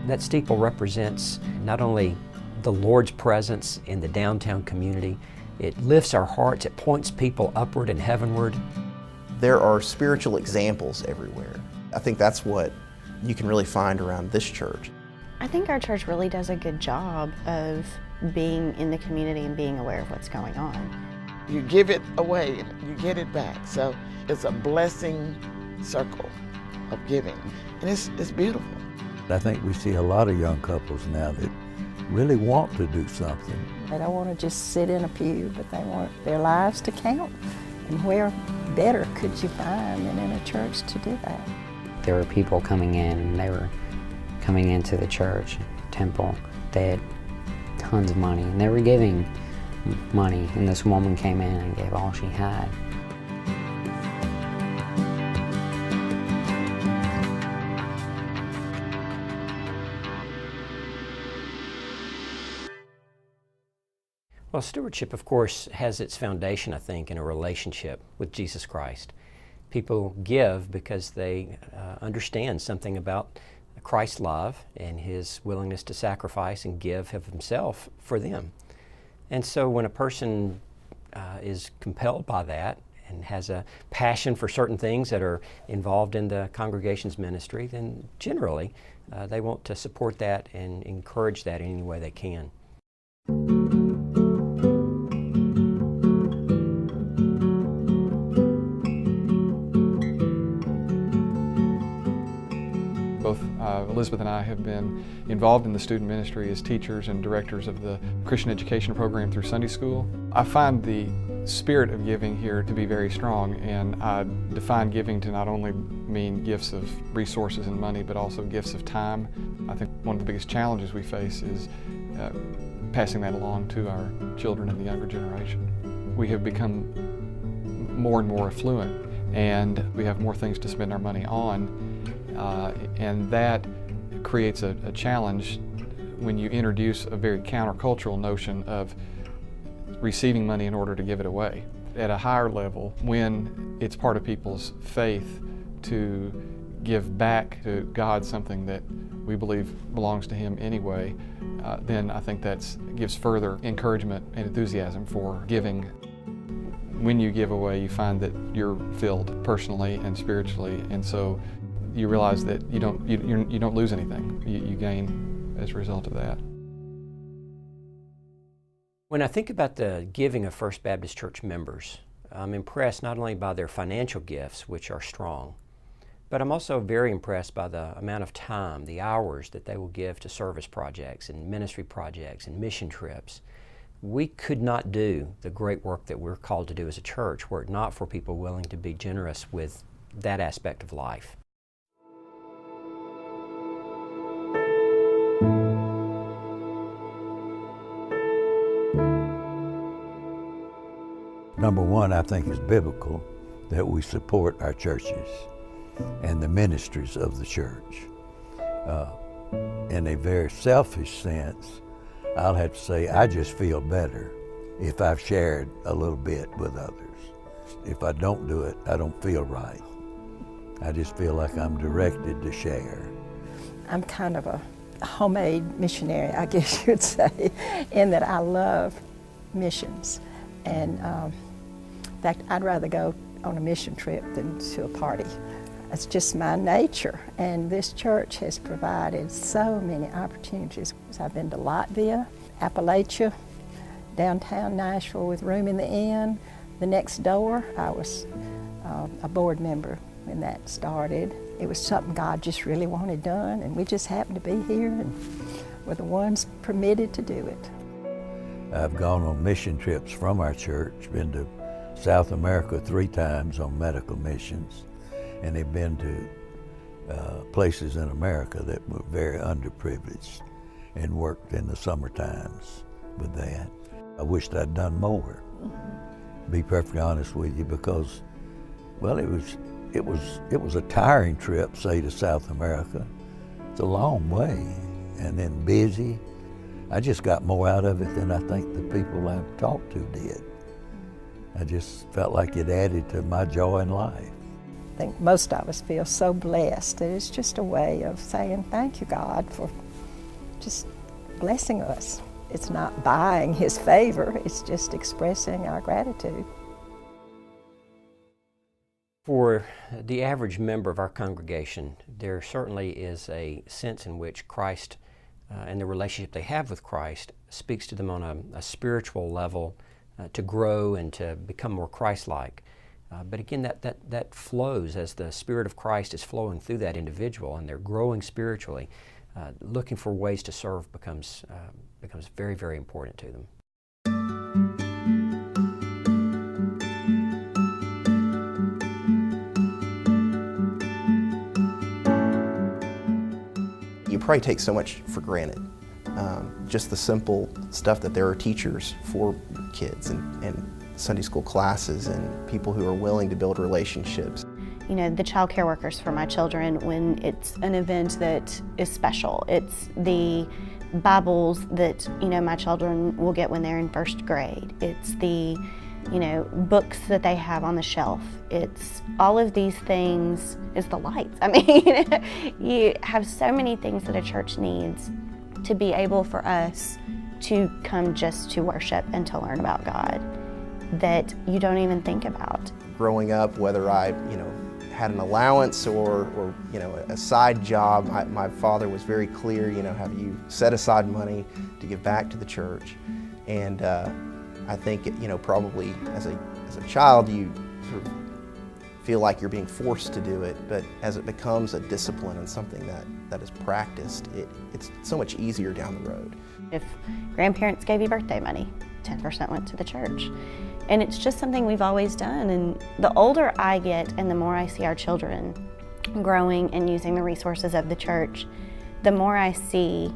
That steeple represents not only the Lord's presence in the downtown community, it lifts our hearts, it points people upward and heavenward. There are spiritual examples everywhere. I think that's what you can really find around this church. I think our church really does a good job of being in the community and being aware of what's going on. You give it away and you get it back. So it's a blessing circle of giving. And it's beautiful. I think we see a lot of young couples now that really want to do something. They don't want to just sit in a pew, but they want their lives to count. And where better could you find than in a church to do that? There were people coming in, and they were coming into the church, temple. They had tons of money, and they were giving money, and this woman came in and gave all she had. Well, stewardship, of course, has its foundation, I think, in a relationship with Jesus Christ. People give because they understand something about Christ's love and His willingness to sacrifice and give of Himself for them. And so when a person is compelled by that and has a passion for certain things that are involved in the congregation's ministry, then generally they want to support that and encourage that in any way they can. Both Elizabeth and I have been involved in the student ministry as teachers and directors of the Christian education program through Sunday school. I find the spirit of giving here to be very strong, and I define giving to not only mean gifts of resources and money, but also gifts of time. I think one of the biggest challenges we face is passing that along to our children and the younger generation. We have become more and more affluent, and we have more things to spend our money on. And that creates a challenge when you introduce a very countercultural notion of receiving money in order to give it away. At a higher level, when it's part of people's faith to give back to God something that we believe belongs to Him anyway, then I think that gives further encouragement and enthusiasm for giving. When you give away, you find that you're filled personally and spiritually, and so you realize that you don't lose anything. You gain as a result of that. When I think about the giving of First Baptist Church members, I'm impressed not only by their financial gifts, which are strong, but I'm also very impressed by the amount of time, the hours that they will give to service projects and ministry projects and mission trips. We could not do the great work that we're called to do as a church were it not for people willing to be generous with that aspect of life. Number one, I think it's biblical that we support our churches and the ministries of the church. In a very selfish sense, I'll have to say I just feel better if I've shared a little bit with others. If I don't do it, I don't feel right. I just feel like I'm directed to share. I'm kind of a homemade missionary, I guess you'd say, in that I love missions. And in fact, I'd rather go on a mission trip than to a party. It's just my nature, and this church has provided so many opportunities. I've been to Latvia, Appalachia, downtown Nashville with room in the inn. The next door, I was a board member when that started. It was something God just really wanted done, and we just happened to be here and were the ones permitted to do it. I've gone on mission trips from our church, been to South America 3 times on medical missions, and they've been to places in America that were very underprivileged and worked in the summer times with that. I wished I'd done more, to be perfectly honest with you, because, well, it was a tiring trip, say, to South America. It's a long way, and then busy. I just got more out of it than I think the people I've talked to did. I just felt like it added to my joy in life. I think most of us feel so blessed that it's just a way of saying thank you, God, for just blessing us. It's not buying His favor, it's just expressing our gratitude. For the average member of our congregation, there certainly is a sense in which Christ and the relationship they have with Christ speaks to them on a spiritual level to grow and to become more Christ-like. But again, that flows as the Spirit of Christ is flowing through that individual and they're growing spiritually. Looking for ways to serve becomes very, very important to them. You probably take so much for granted. Just the simple stuff that there are teachers for kids and Sunday school classes and people who are willing to build relationships. You know, the child care workers for my children when it's an event that is special. It's the Bibles that, you know, my children will get when they're in first grade. It's the, you know, books that they have on the shelf. It's all of these things. It's the lights. I mean, you have so many things that a church needs to be able for us to come just to worship and to learn about God that you don't even think about. Growing up, whether I, had an allowance or a side job, my father was very clear, have you set aside money to give back to the church. And I think, probably as a child, you sort of feel like you're being forced to do it, but as it becomes a discipline and something that is practiced, it's so much easier down the road. If grandparents gave you birthday money, 10% went to the church. And it's just something we've always done. And the older I get and the more I see our children growing and using the resources of the church, the more I see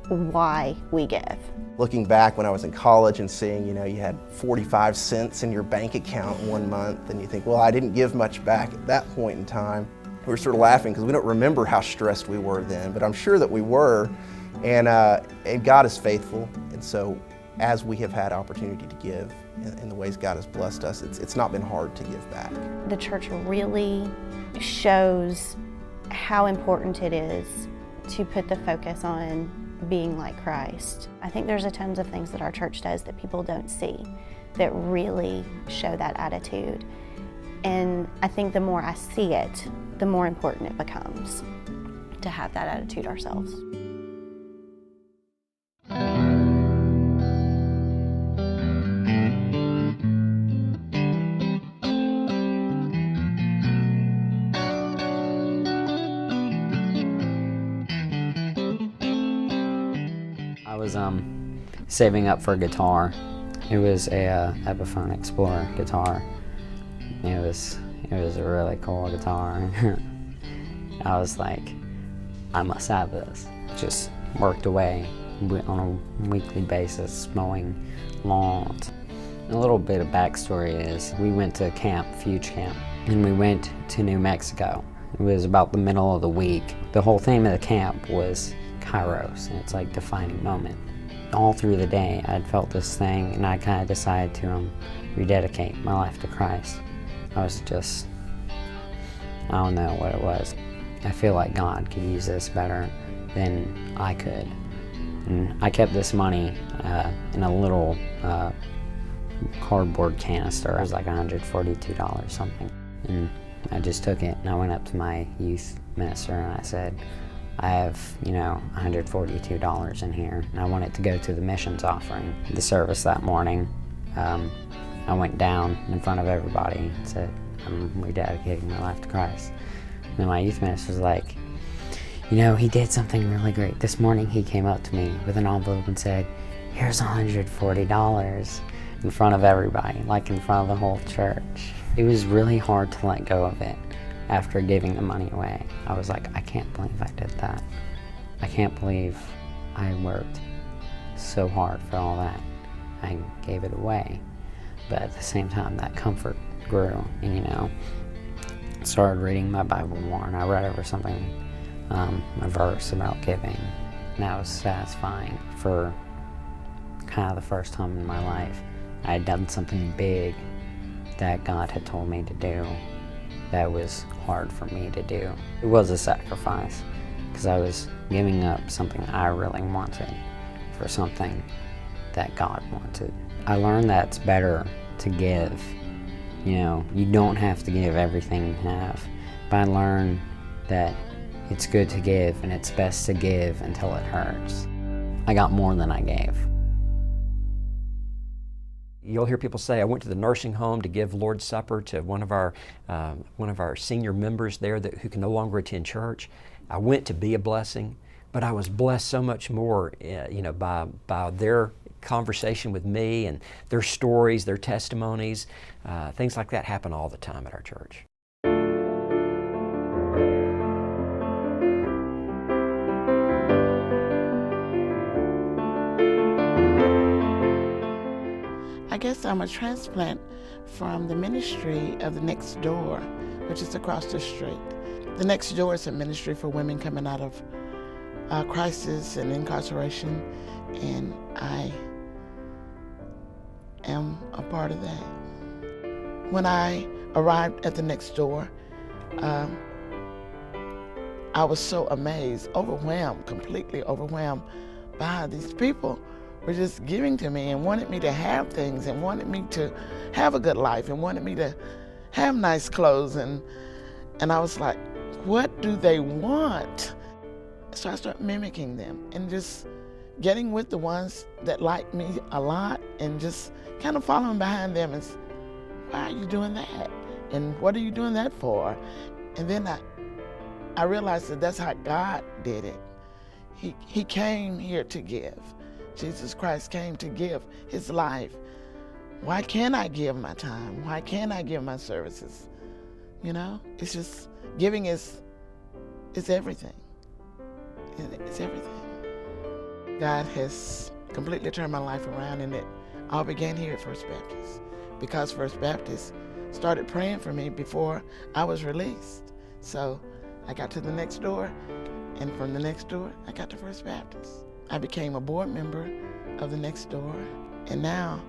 why we give. Looking back when I was in college and seeing, you had 45 cents in your bank account one month, and you think, well, I didn't give much back at that point in time. We were sort of laughing because we don't remember how stressed we were then, but I'm sure that we were. And God is faithful, and so as we have had opportunity to give in the ways God has blessed us, it's not been hard to give back. The church really shows how important it is to put the focus on being like Christ. I think there's a tons of things that our church does that people don't see that really show that attitude. And I think the more I see it, the more important it becomes to have that attitude ourselves. I was saving up for a guitar. It was a Epiphone Explorer guitar. It was a really cool guitar. I was like, I must have this. Just worked away on a weekly basis, mowing lawns. And a little bit of backstory is we went to camp, Fuge Camp, and we went to New Mexico. It was about the middle of the week. The whole theme of the camp was Kairos, and it's like defining moment. All through the day, I'd felt this thing, and I kind of decided to rededicate my life to Christ. I don't know what it was. I feel like God could use this better than I could. And I kept this money in a little cardboard canister. It was like $142 something. And I just took it and I went up to my youth minister and I said, I have, $142 in here, and I want it to go to the missions offering. The service that morning, I went down in front of everybody and said, I'm rededicating my life to Christ. And my youth minister was like, he did something really great. This morning he came up to me with an envelope and said, here's $140 in front of everybody, like in front of the whole church. It was really hard to let go of it. After giving the money away, I was like, I can't believe I did that. I can't believe I worked so hard for all that. I gave it away. But at the same time, that comfort grew, and started reading my Bible more, and I read over something, a verse about giving, and that was satisfying. For kind of the first time in my life, I had done something big that God had told me to do that was hard for me to do. It was a sacrifice, because I was giving up something I really wanted for something that God wanted. I learned that it's better to give. You know, you don't have to give everything you have, but I learned that it's good to give, and it's best to give until it hurts. I got more than I gave. You'll hear people say, I went to the nursing home to give Lord's Supper to one of our senior members there who can no longer attend church. I went to be a blessing, but I was blessed so much more by their conversation with me and their stories, their testimonies. Things like that happen all the time at our church. I guess I'm a transplant from the ministry of the Next Door, which is across the street. The Next Door is a ministry for women coming out of crisis and incarceration, and I am a part of that. When I arrived at the Next Door, I was so amazed, overwhelmed, completely overwhelmed by how these people were just giving to me and wanted me to have things and wanted me to have a good life and wanted me to have nice clothes. And I was like, what do they want? So I started mimicking them and just getting with the ones that liked me a lot and just kind of following behind them and why are you doing that? And what are you doing that for? And then I realized that that's how God did it. He came here to give. Jesus Christ came to give his life. Why can't I give my time? Why can't I give my services? You know, it's just, giving is everything. It's everything. God has completely turned my life around, and it all began here at First Baptist, because First Baptist started praying for me before I was released. So I got to the Next Door, and from the Next Door, I got to First Baptist. I became a board member of the Next Door, and now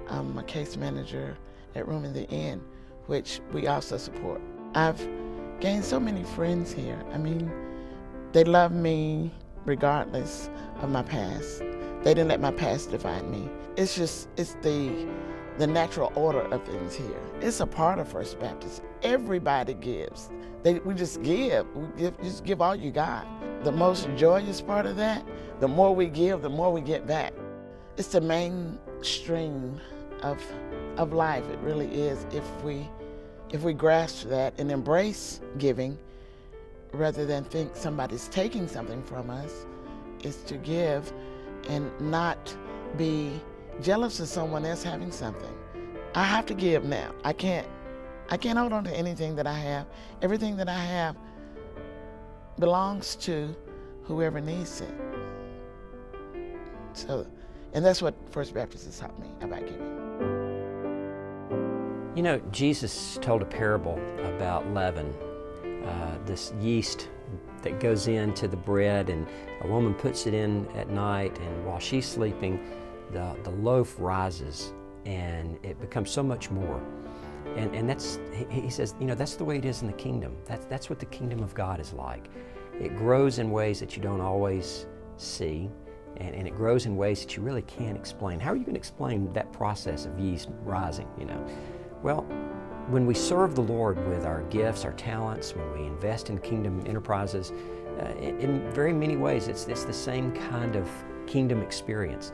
I'm a case manager at Room in the Inn, which we also support. I've gained so many friends here. I mean, they love me regardless of my past. They didn't let my past define me. It's the natural order of things here. It's a part of First Baptist. Everybody gives. We just give. Just give all you got. The most joyous part of that, the more we give, the more we get back. It's the mainstream of life. It really is. If we grasp that and embrace giving, rather than think somebody's taking something from us, is to give and not be jealous of someone else having something. I have to give now. I can't hold on to anything that I have. Everything that I have belongs to whoever needs it. So, and that's what First Baptist has taught me about giving. You know, Jesus told a parable about leaven, this yeast that goes into the bread, and a woman puts it in at night, and while she's sleeping, the loaf rises and it becomes so much more. And that's, he says, you know, that's the way it is in the kingdom. That's what the kingdom of God is like. It grows in ways that you don't always see, and it grows in ways that you really can't explain. How are you going to explain that process of yeast rising, you know? Well, when we serve the Lord with our gifts, our talents, when we invest in kingdom enterprises, in very many ways, it's the same kind of kingdom experience.